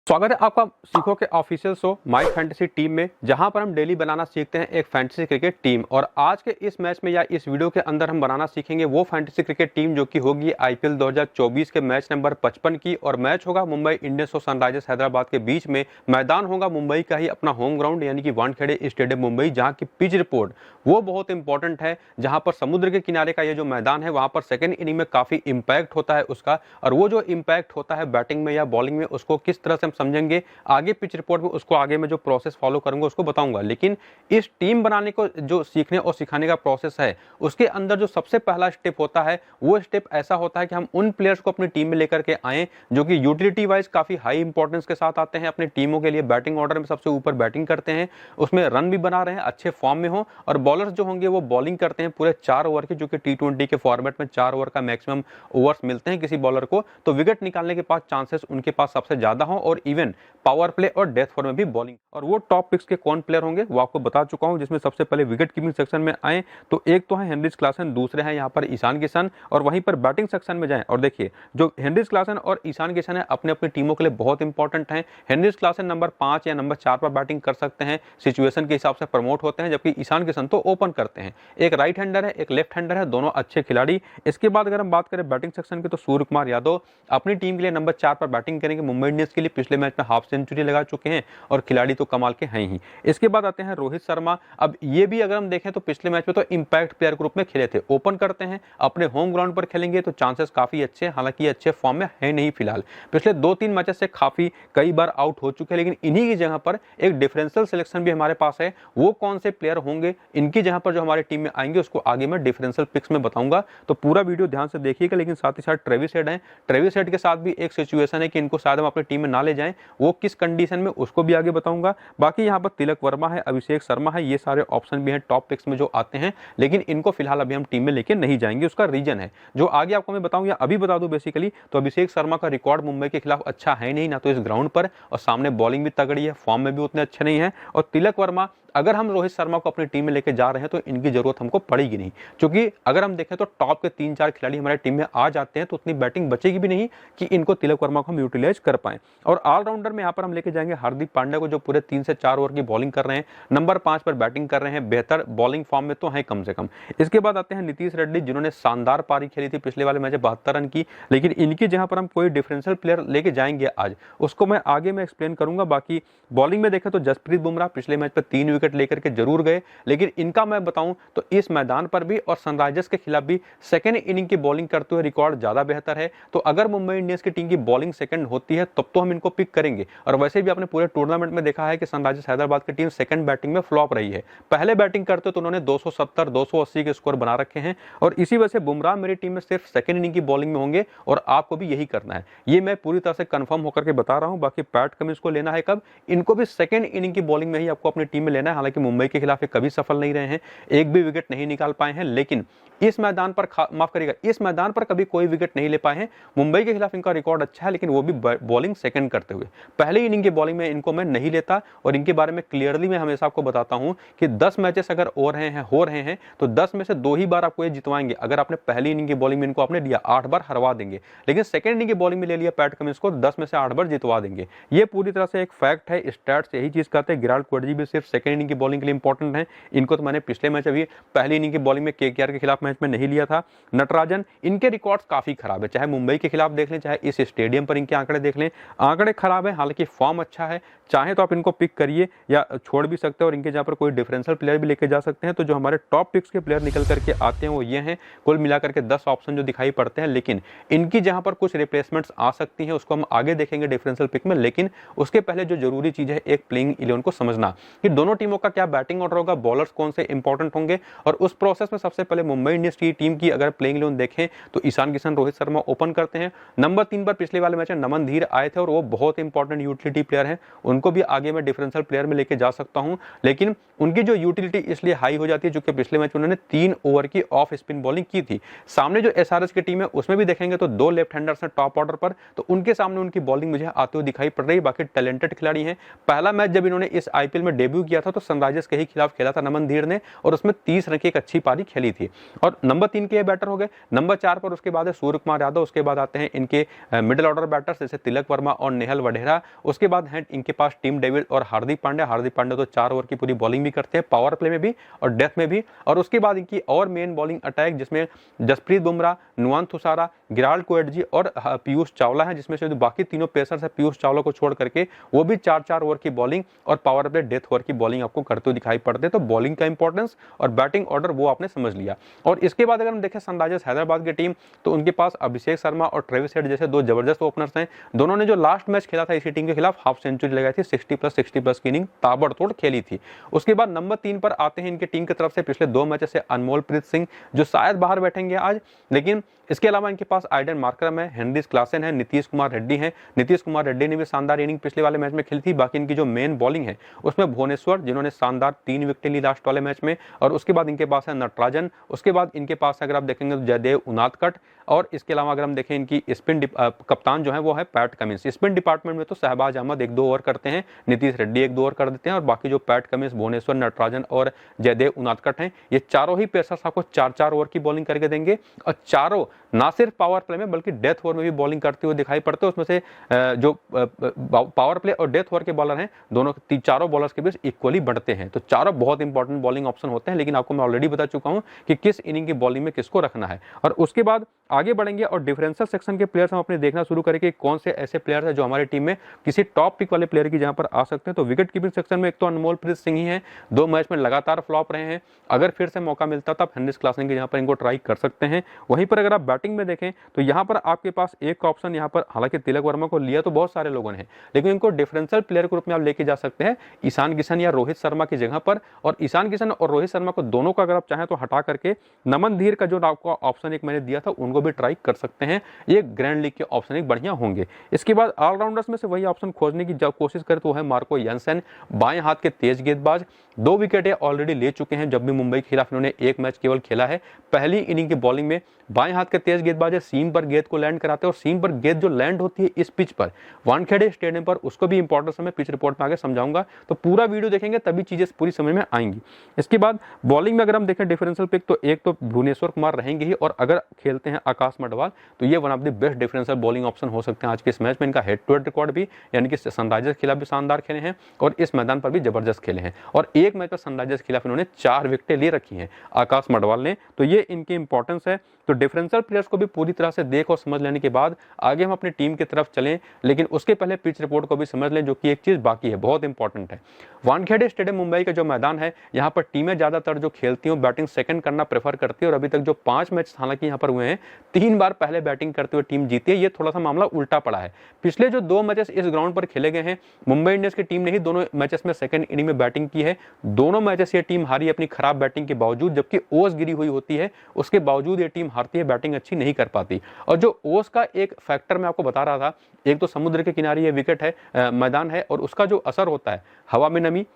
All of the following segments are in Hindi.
स्वागत है आपका सीखो के official show my fantasy team में, जहां पर हम डेली बनाना सीखते हैं एक फैंटेसी क्रिकेट टीम। और आज के इस मैच में या इस वीडियो के अंदर हम बनाना सीखेंगे वो फैंटेसी क्रिकेट टीम जो कि होगी आईपीएल 2024 के मैच नंबर 55 की। और मैच होगा मुंबई इंडियंस और सनराइजर्स हैदराबाद के बीच में। मैदान होगा मुंबई का ही अपना होम ग्राउंड यानी कि वानखेड़े स्टेडियम मुंबई, जहाँ की पिच रिपोर्ट वो बहुत इंपॉर्टेंट है। जहां पर समुद्र के किनारे का ये जो मैदान है वहां पर सेकेंड इनिंग में काफी इंपैक्ट होता है उसका, और वो जो इंपैक्ट होता है बैटिंग में या बॉलिंग में उसको किस तरह से हम समझेंगे आगे पिच रिपोर्ट में, उसको आगे मैं जो प्रोसेस फॉलो करूंगा उसको बताऊंगा। लेकिन इस टीम बनाने को जो सीखने और सिखाने का प्रोसेस है उसके अंदर जो सबसे पहला स्टेप होता है वो स्टेप ऐसा होता है कि हम उन प्लेयर्स को अपनी टीम में लेकर के आए जो कि यूटिलिटी वाइज काफी हाई इंपॉर्टेंस के साथ आते हैं अपनी टीमों के लिए, बैटिंग ऑर्डर में सबसे ऊपर बैटिंग करते हैं, उसमें रन भी बना रहे हैं, अच्छे फॉर्म में हो, और बॉलर्स जो होंगे वो बॉलिंग करते हैं पूरे 4 ओवर की, जो कि टी20 के फॉर्मेट में 4 ओवर का मैक्सिमम ओवर्स मिलते हैं किसी बॉलर को, तो विकेट निकालने के पास चांसेस उनके पास सबसे ज्यादा हो। और इवन पावर प्ले और डेथ ओवर में भी बॉलिंग। और वो टॉप पिक्स के कौन प्लेयर होंगे वो आपको बता चुका हूं, जिसमें सबसे पहले विकेट कीपिंग सेक्शन में आए तो एक तो है हेनरिच क्लासन, दूसरे हैं यहाँ पर ईशान किशन, और वहीं पर बैटिंग सेक्शन में जाएं और देखिए जो हेनरिच क्लासन और ईशान किशन है अपने अपनी टीमों के लिए बहुत इंपॉर्टेंट हैं। हेनरिच क्लासन नंबर 5 या नंबर 4 पर बैटिंग कर सकते हैं, सिचुएशन के हिसाब से प्रमोट होते हैं, जबकि ईशान किशन तो ओपन करते हैं। एक राइट हैंडर है, एक लेफ्ट हैंडर है, दोनों अच्छे खिलाड़ी। इसके बाद अगर हम बात करें बैटिंग सेक्शन की तो सूर्य कुमार यादव अपनी टीम के लिए नंबर 4 पर बैटिंग करेंगे। मुंबई इंडियंस के लिए पिछले मैच में हाफ सेंचुरी लगा चुके हैं और खिलाड़ी तो कमाल के हैं ही। इसके बाद आते हैं रोहित शर्मा। अब ये भी अगर हम देखें तो पिछले मैच में तो इंपैक्ट प्लेयर ग्रुप में खेले थे, ओपन करते हैं, अपने होम ग्राउंड पर खेलेंगे तो चांसेस काफी अच्छे, हालांकि अच्छे फॉर्म में है नहीं फिलहाल, पिछले 2-3 मैचेस से काफी कई बार आउट हो चुके हैं। लेकिन इन्हीं की जगह पर एक डिफरेंशियल सिलेक्शन भी हमारे पास है, वो कौन से प्लेयर होंगे इनकी जगह पर जो हमारी टीम में आएंगे उसको आगे मैं डिफरेंशियल पिक्स में बताऊंगा, तो पूरा वीडियो ध्यान से देखिएगा। लेकिन साथ ही साथ ट्रेविस हेड है, ट्रेविस हेड के साथ भी एक सिचुएशन है कि इनको शायद हम अपनी टीम में ना ले जाएं, वो किस कंडीशन में उसको भी आगे बताऊंगा। बाकी यहाँ पर तिलक वर्मा है, अभिषेक शर्मा है, ये सारे ऑप्शन भी हैं टॉप पिक्स में जो आते हैं, लेकिन इनको फिलहाल अभी हम टीम में लेके नहीं जाएंगे। उसका रीजन है जो आगे आपको मैं बताऊं या अभी बता दूं बेसिकली, तो अभिषेक शर्मा का रिकॉर्ड मुंबई के खिलाफ अच्छा है नहीं, ना तो इस ग्राउंड पर, और सामने बॉलिंग भी तगड़ी है, फॉर्म में भी उतने अच्छे नहीं है। और तिलक वर्मा अगर हम रोहित शर्मा को अपनी टीम में लेके जा रहे हैं तो इनकी जरूरत हमको पड़ेगी नहीं, क्योंकि अगर हम देखें तो टॉप के 3-4 खिलाड़ी हमारे टीम में आ जाते हैं तो उतनी बैटिंग बचेगी भी नहीं कि इनको तिलक वर्मा को हम यूटिलाइज कर पाए। और ऑलराउंडर में यहाँ पर हम लेके जाएंगे हार्दिक पांड्या को, जो पूरे 3 से 4 ओवर की बॉलिंग कर रहे हैं, नंबर 5 पर बैटिंग कर रहे हैं, बेहतर बॉलिंग फॉर्म में तो है कम से कम। इसके बाद आते हैं नीतीश रेड्डी, जिन्होंने शानदार पारी खेली थी पिछले वाले मैच 72 रन की, लेकिन इनकी जहां पर हम कोई डिफरेंशियल प्लेयर लेके जाएंगे आज, उसको मैं आगे में एक्सप्लेन करूंगा। बाकी बॉलिंग में देखें तो जसप्रीत बुमराह पिछले मैच पर 3 विकेट लेकर के जरूर गए, लेकिन इनका मैं बताऊं तो इस मैदान पर भी और सनराइजर्स के खिलाफ भी सेकेंड इनिंग की बॉलिंग करते हुए रिकॉर्ड ज्यादा बेहतर है। तो अगर मुंबई इंडियंस की टीम की बॉलिंग सेकंड होती है तब तो हम इनको पिक करेंगे। और वैसे भी आपने पूरे टूर्नामेंट में देखा है कि सनराइजर्स हैदराबाद की टीम सेकंड बैटिंग में फ्लॉप रही है, पहले बैटिंग करते तो उन्होंने 270 280 के स्कोर बना रखे हैं, और इसी वजह से बुमराह मेरी टीम में सिर्फ सेकंड इनिंग की बॉलिंग में होंगे, और आपको भी यही करना है, ये मैं पूरी तरह से कंफर्म होकर के बता रहा हूं। बाकी पैट कमिंस को लेना है कब, इनको भी सेकंड इनिंग की बॉलिंग में ही आपको अपनी टीम में लेना है। हालांकि मुंबई के खिलाफ कभी सफल नहीं रहे हैं, एक भी विकेट नहीं निकाल पाए हैं, लेकिन इस मैदान पर माफ करिएगा, इस मैदान पर कभी कोई विकेट नहीं ले पाए हैं। मुंबई के खिलाफ इनका रिकॉर्ड अच्छा है, लेकिन वो भी बॉलिंग सेकंड करते हुए, पहले इनिंग की बॉलिंग में इनको मैं नहीं लेता। और इनके बारे में क्लियरली मैं हमेशा आपको बताता हूं कि 10 मैचेस अगर हो रहे हैं तो 10 में से 2 ही बार आपको ये जितवाएंगे। अगर आपने पहली इनिंग की बॉलिंग में इनको आपने लिया 8 बार हरवा देंगे, लेकिन सेकंड इनिंग की बॉलिंग में ले लिया पैट कमिंस को 10 में से 8 बार जितवा देंगे। ये पूरी तरह से एक फैक्ट है, स्टैट्स यही चीज कहते हैं। विराट कोहली भी सिर्फ सेकंड इनिंग की बॉलिंग के लिए इंपॉर्टेंट है, इनको तो मैंने पिछले मैच अभी पहली इनिंग की बॉलिंग में केकेआर के खिलाफ मैच में नहीं लिया था। नटराजन, इनके रिकॉर्ड्स काफी खराब है, चाहे मुंबई के खिलाफ देख लें चाहे इस स्टेडियम पर इनके आंकड़े देख लें, आंकड़े खराब है, हालांकि फॉर्म अच्छा है। चाहे तो आप इनको पिक करिए या छोड़ भी सकते हैं, और इनके जहां पर कोई डिफरेंशियल प्लेयर भी लेके जा सकते हैं। तो जो हमारे टॉप पिक्स के प्लेयर निकल करके आते हैं वो ये हैं, कुल मिलाकर के 10 ऑप्शन जो दिखाई पड़ते हैं, लेकिन इनकी जहां पर कुछ रिप्लेसमेंट्स आ सकती हैं उसको हम आगे देखेंगे डिफरेंशियल पिक में। लेकिन उसके पहले जो जरूरी चीज है एक प्लेइंग 11 को समझना कि दोनों टीमों का क्या बैटिंग ऑर्डर होगा, बॉलर्स कौन से इंपॉर्टेंट होंगे। और उस प्रोसेस में सबसे पहले मुंबई इंडियंस की टीम की अगर प्लेइंग 11 देखें तो ईशान किशन, रोहित शर्मा ओपन करते हैं, नंबर 3 पर पिछले वाले मैच में नमन धीर आए थे और वो बहुत इंपॉर्टेंट यूटिलिटी प्लेयर है, उनको भी आगे में डिफरेंशियल प्लेयर में लेके जा सकता हूं। लेकिन उनकी जो यूटिलिटी इसलिए हाई हो जाती है क्योंकि पिछले मैच में उन्होंने 3 ओवर की ऑफ स्पिन बॉलिंग की थी। सामने जो एसआरएच की टीम है उसमें भी देखेंगे तो 2 लेफ्ट हैंडर्स हैं टॉप ऑर्डर पर, तो उनके सामने उनकी बॉलिंग मुझे आते हुए दिखाई पड़ रही है। बाकी टैलेंटेड खिलाड़ी हैं, पहला मैच जब इन्होंने इस आईपीएल में डेब्यू किया था तो सनराइजर्स के ही खिलाफ खेला था नमन धीर ने, और उसमें 30 रन की एक अच्छी पारी खेली थी। और नंबर 3 के बैटर हो गए। नंबर 4 पर उसके बाद है सूर्य कुमार यादव, उसके बाद आते हैं इनके मिडिल ऑर्डर बैटर्स जैसे तिलक वर्मा और नेहल वढेरा, उसके बाद है इनके पास टीम डेविड और हार्दिक पांड्या। हार्दिक पांड्या तो 4 ओवर की पूरी बॉलिंग भी करते हैं, पावर प्ले में भी और डेथ में भी। और उसके बाद इनकी और मेन बॉलिंग अटैक जिसमें जसप्रीत बुमराह, नुआन थुसारा, गिराल्ड कोएटजी और पीयूष चावला है, जिसमें से बाकी तीनों पेसर्स है पीयूष चावला को छोड़ करके वो भी 4-4 ओवर की बॉलिंग और पावर प्ले डेथ ओवर की बॉलिंग आपको करते हुए दिखाई पड़ते हैं। तो बॉलिंग का इंपॉर्टेंस और बैटिंग ऑर्डर वो आपने समझ लिया। और इसके बाद अगर हम देखें सनराइजर्स हैदराबाद की टीम, तो उनके पास अभिषेक शर्मा और ट्रेविस हेड जैसे दो जबरदस्त ओपनर्स हैं। दोनों ने जो लास्ट मैच खेला था इसी टीम के खिलाफ हाफ सेंचुरी लगाई थी, 60+ की इनिंग ताबड़तोड़ खेली थी। उसके बाद नंबर 3 पर आते हैं इनकी टीम की तरफ से पिछले 2 मैचेस से अनमोलप्रीत सिंह, जो शायद बाहर बैठेंगे आज, लेकिन इसके अलावा इनके पास आइडन मार्करम है, हेनरिस क्लासन है, नीतीश कुमार रेड्डी है। नीतीश कुमार रेड्डी ने भी शानदार इनिंग पिछले वाले मैच में खेली थी। बाकी इनकी जो मेन बॉलिंग है उसमें भुवनेश्वर, जिन्होंने शानदार 3 विकेट ली लास्ट वाले मैच में, और उसके बाद इनके पास है नटराजन, उसके बाद इनके पास अगर आप देखेंगे तो जयदेव उनादकट, और इसके अलावा अगर हम देखें इनकी स्पिन कप्तान जो है वो है पैट कमिंस। स्पिन डिपार्टमेंट में तो शहबाज अहमद 1-2 ओवर करते हैं, नीतीश रेड्डी 1-2 ओवर कर देते हैं, और बाकी जो पैट कमिंस, भुवनेश्वर, नटराजन और जयदेव उनादकट हैं, ये चारों ही पेसर्स आपको 4-4 ओवर की बॉलिंग करके देंगे। और चारों ना सिर्फ पावर प्ले में बल्कि डेथ ओवर में भी बॉलिंग करते हुए दिखाई पड़ते हैं। उसमें से जो पावर प्ले और डेथ ओवर के बॉलर हैं दोनों चारों बॉलर्स के बीच इक्वली बढ़ते हैं। तो चारों बहुत इंपॉर्टेंट बॉलिंग ऑप्शन होते हैं, लेकिन आपको मैं ऑलरेडी बता चुका हूं कि किस इनिंग की बॉलिंग में किसको रखना है। और उसके बाद आगे बढ़ेंगे और डिफरेंशियल सेक्शन के प्लेयर्स हम अपने देखना शुरू करेंगे कौन से ऐसे प्लेयर्स हैं जो हमारी टीम में किसी टॉप पिक वाले प्लेयर की जहां पर आ सकते हैं। तो विकेट कीपिंग सेक्शन में एक तो अनमोलप्रीत सिंह ही है, 2 मैच में लगातार फ्लॉप रहे हैं। अगर फिर से मौका मिलता तो आप हेनरिस क्लासन की जहां पर इनको ट्राई कर सकते हैं। वहीं पर अगर आप बैटिंग में देखें तो यहां पर आपके पास एक ऑप्शन यहां पर, हालांकि तिलक वर्मा को लिया तो बहुत सारे लोगों ने, लेकिन इनको डिफरेंशियल प्लेयर के रूप में आप लेके जा सकते हैं ईशान किशन या रोहित शर्मा की जगह पर। और ईशान किशन और रोहित शर्मा को दोनों को अगर आप चाहें तो हटा करके नमन धीर का जो आपको ऑप्शन एक मैंने दिया था उनको भी ट्राई कर सकते हैं। ये ग्रैंड लीग के ऑप्शन एक बढ़िया होंगे। इसके बाद ऑलराउंडर्स में से वही ऑप्शन खोजने की जब कोशिश करें तो है मार्को यानसेन, बाएं हाथ के तेज गेंदबाज, 2 विकेटें ऑलरेडी ले चुके हैं। जब भी मुंबई के खिलाफ इन्होंने 1 मैच केवल खेला है, पहली इनिंग की बॉलिंग में बाएं हाथ के तेज गेंदबाज है, सीम पर गेंद को लैंड कराते हैं, और सीम पर गेंद जो लैंड होती है इस पिच पर वानखेड़े स्टेडियम पर, उसको भी इंपॉर्टेंस मैं पिच रिपोर्ट में आगे समझाऊंगा। तो पूरा वीडियो देखेंगे तभी चीजें पूरी समझ में आएंगी। इसके बाद बॉलिंग में अगर हम देखें डिफरेंशियल पिक, तो एक तो भुवनेश्वर कुमार रहेंगे ही, और अगर खेलते हैं आकाश मडवाल तो ये one of the best differential bowling option हो सकते हैं आज के इस मैच में। इनका हेड टू हेड रिकॉर्ड भी, यानी कि सनराइजर्स के खिलाफ भी शानदार खेले हैं और इस मैदान पर भी जबरदस्त खेले हैं, और एक मैच पर सनराइजर्स के खिलाफ इन्होंने 4 विकेटें ले रखी हैं आकाश मडवाल ने। तो ये इनकी इंपॉर्टेंस है। तो डिफरेंशियल प्लेयर्स को भी पूरी तरह से देख और समझ लेने के बाद आगे हम अपनी टीम की तरफ चलें, लेकिन उसके पहले पिच रिपोर्ट को भी समझ लें, जो कि एक चीज बाकी है, बहुत इंपॉर्टेंट है। वानखेड़े स्टेडियम मुंबई का जो मैदान है, यहाँ पर टीमें ज्यादातर जो खेलती हैं बैटिंग सेकंड करना प्रेफर करती है, और अभी तक जो 5 मैच हालांकि यहाँ पर हुए हैं 3 बार पहले बैटिंग करते हुए टीम जीती है। ये थोड़ा सा मामला उल्टा पड़ा है। पिछले जो 2 मैचेस इस ग्राउंड पर खेले गए हैं, मुंबई इंडियंस की टीम ने ही दोनों मैचेस में सेकंड इनिंग में बैटिंग की है। दोनों मैचेस ये टीम हारी अपनी खराब बैटिंग के बावजूद, जबकि ओस गिरी हुई होती है, उसके बावजूद ये टीम हारती है, बैटिंग अच्छी नहीं कर पाती। और जो ओस का एक फैक्टर मैं आपको बता रहा था, एक तो समुद्र के किनारे ये विकेट है, मैदान है, और उसका जो असर होता है, हवा में नमी,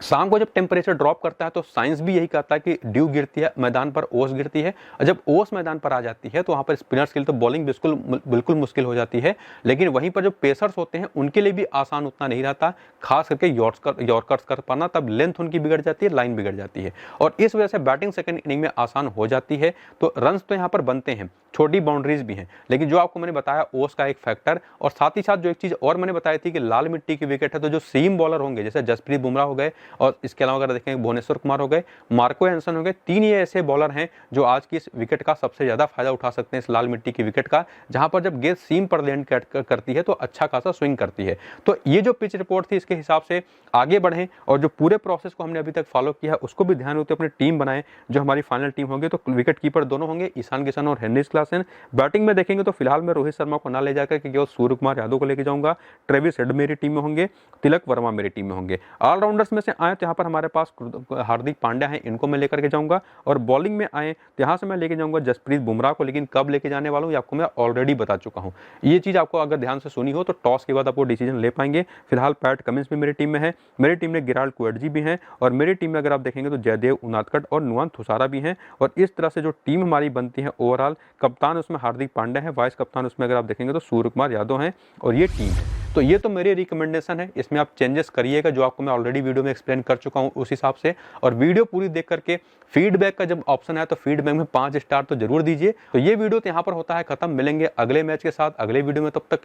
शाम को जब टेम्परेचर ड्रॉप करता है तो साइंस भी यही कहता है कि ड्यू गिरती है मैदान पर, ओस गिरती है, और जब ओस मैदान पर आ जाती है तो वहां पर स्पिनर्स के लिए तो बॉलिंग बिल्कुल मुश्किल हो जाती है। लेकिन वहीं पर जो पेसर्स होते हैं उनके लिए भी आसान उतना नहीं रहता, खास करके यॉर्कर्स कर पाना, तब लेंथ उनकी बिगड़ जाती है, लाइन बिगड़ जाती है, और इस वजह से बैटिंग सेकंड इनिंग में आसान हो जाती है। तो रन्स तो यहाँ पर बनते हैं, छोटी बाउंड्रीज भी हैं, लेकिन जो आपको मैंने बताया ओस का एक फैक्टर, और साथ ही साथ जो एक चीज और मैंने बताई थी कि लाल मिट्टी की विकेट है, तो जो सीम बॉलर होंगे जैसे जसप्रीत बुमराह हो गए, और इसके अलावा अगर देखें भुवनेश्वर कुमार हो गए, मार्को यानसेन हो गए, 3 ये ऐसे बॉलर हैं जो आज की इस विकेट का सबसे ज्यादा फायदा उठा सकते हैं, इस लाल मिट्टी की विकेट का, जहां पर जब गेंद सीम पर लैंड करती है तो अच्छा खासा स्विंग करती है। तो ये जो पिच रिपोर्ट थी इसके हिसाब से आगे बढ़ें, और जो पूरे प्रोसेस को हमने अभी तक फॉलो किया है उसको भी ध्यान रखते अपनी टीम बनाएं, जो हमारी फाइनल टीम होगी। तो विकेट कीपर दोनों होंगे ईशान किशन और हेनरिस क्लासन। बैटिंग में देखेंगे तो फिलहाल मैं रोहित शर्मा को ना ले जाकर केवल सूर्य कुमार यादव को लेके जाऊंगा, ट्रेविस हेड मेरी टीम में होंगे, तिलक वर्मा मेरी टीम में होंगे। ऑलराउंडर्स में से आए तो यहाँ पर हमारे पास हार्दिक पांड्या हैं, इनको मैं लेकर के जाऊंगा, और बॉलिंग में आए तो यहाँ से मैं लेके जाऊंगा जसप्रीत बुमराह को, लेकिन कब लेके जाने वाला हूँ आपको मैं ऑलरेडी बता चुका हूँ। ये चीज आपको अगर ध्यान से सुनी हो तो टॉस के बाद आपको डिसीजन ले पाएंगे। फिलहाल पैट कमिंस भी मेरी टीम में है, मेरी टीम में गिराल्ड कोएटजी भी हैं, और मेरी टीम में अगर आप देखेंगे तो जयदेव उनादकट और नुआन थुसारा भी हैं। और इस तरह से जो टीम हमारी बनती है ओवरऑल, कप्तान उसमें हार्दिक पांड्या है, वाइस कप्तान उसमें अगर आप देखेंगे तो सूर्य कुमार यादव हैं, और ये टीम है। तो ये तो मेरी रिकमेंडेशन है, इसमें आप चेंजेस करिएगा जो आपको मैं ऑलरेडी वीडियो में एक्सप्लेन कर चुका हूँ उस हिसाब से। और वीडियो पूरी देख करके फीडबैक का जब ऑप्शन है तो फीडबैक में 5 स्टार तो जरूर दीजिए। तो ये वीडियो तो यहाँ पर होता है खत्म, मिलेंगे अगले मैच के साथ अगले वीडियो में, तब तक